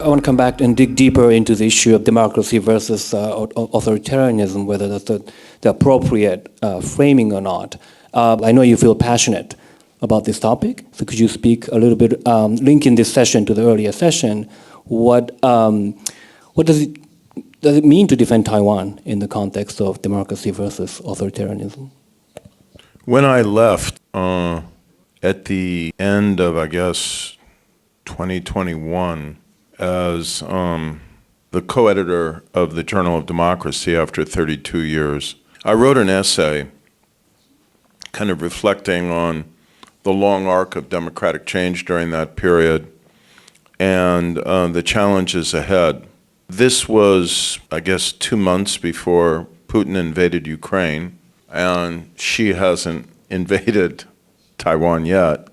I want to come back and dig deeper into the issue of democracy versus authoritarianism, whether that's the appropriate framing or not. I know you feel passionate about this topic, so could you speak a little bit, linking this session to the earlier session, what does it mean to defend Taiwan in the context of democracy versus authoritarianism? When I left at the end of, I guess, 2021, as the co-editor of the Journal of Democracy after 32 years, I wrote an essay kind of reflecting on the long arc of democratic change during that period and the challenges ahead. This was, I guess, 2 months before Putin invaded Ukraine, and Xi hasn't invaded Taiwan yet.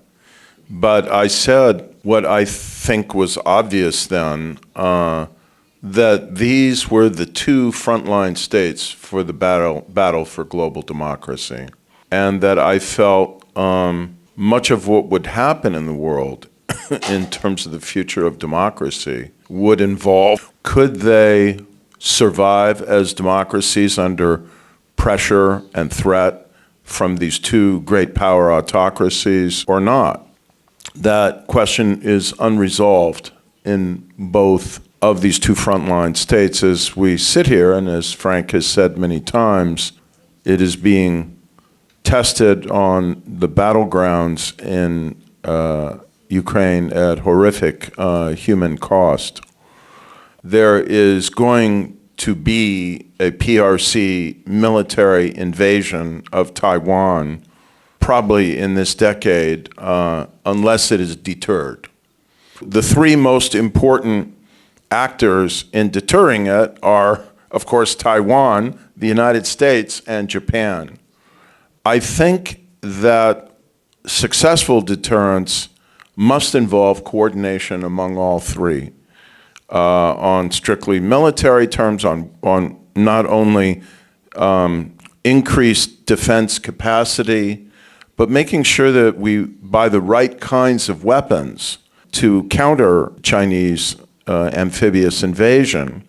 But I said what I think was obvious then, that these were the two frontline states for the battle for global democracy, and that I felt much of what would happen in the world in terms of the future of democracy would involve, could they survive as democracies under pressure and threat from these two great power autocracies or not? That question is unresolved in both of these two frontline states as we sit here, and as Frank has said many times, it is being tested on the battlegrounds in Ukraine at horrific human cost. There is going to be a PRC military invasion of Taiwan probably in this decade, unless it is deterred. The three most important actors in deterring it are, of course, Taiwan, the United States, and Japan. I think that successful deterrence must involve coordination among all three on strictly military terms, on not only increased defense capacity, but making sure that we buy the right kinds of weapons to counter Chinese amphibious invasion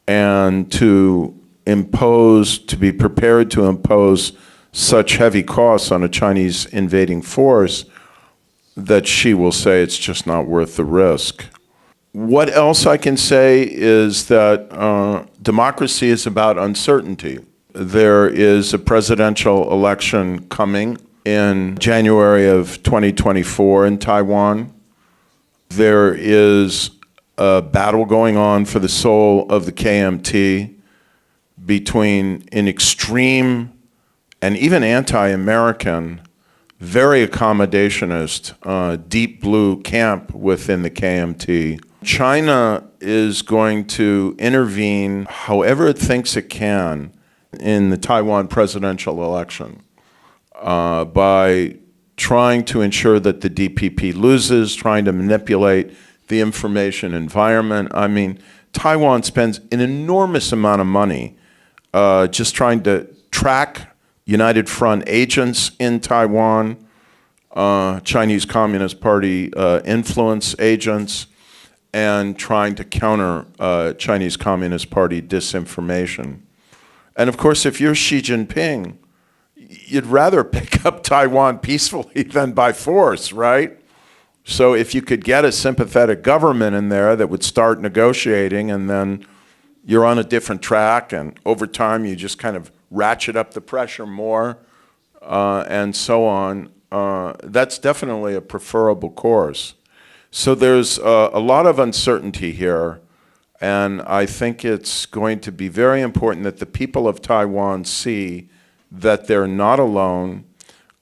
and to be prepared to impose such heavy costs on a Chinese invading force that Xi will say it's just not worth the risk. What else I can say is that democracy is about uncertainty. There is a presidential election coming in January of 2024 in Taiwan. There is a battle going on for the soul of the KMT between an extreme and even anti-American, very accommodationist, deep blue camp within the KMT. China is going to intervene however it thinks it can in the Taiwan presidential election by trying to ensure that the DPP loses, trying to manipulate the information environment. I mean, Taiwan spends an enormous amount of money just trying to track United Front agents in Taiwan, Chinese Communist Party influence agents, and trying to counter Chinese Communist Party disinformation. And of course, if you're Xi Jinping, you'd rather pick up Taiwan peacefully than by force, right? So if you could get a sympathetic government in there that would start negotiating, and then you're on a different track, and over time you just kind of ratchet up the pressure more, and so on, that's definitely a preferable course. So there's a lot of uncertainty here, and I think it's going to be very important that the people of Taiwan see that they're not alone,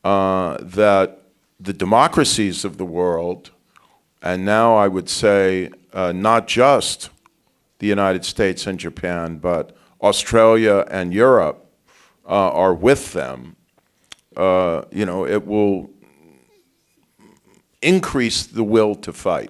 that the democracies of the world, and now I would say not just the United States and Japan, but Australia and Europe are with them. It will increase the will to fight.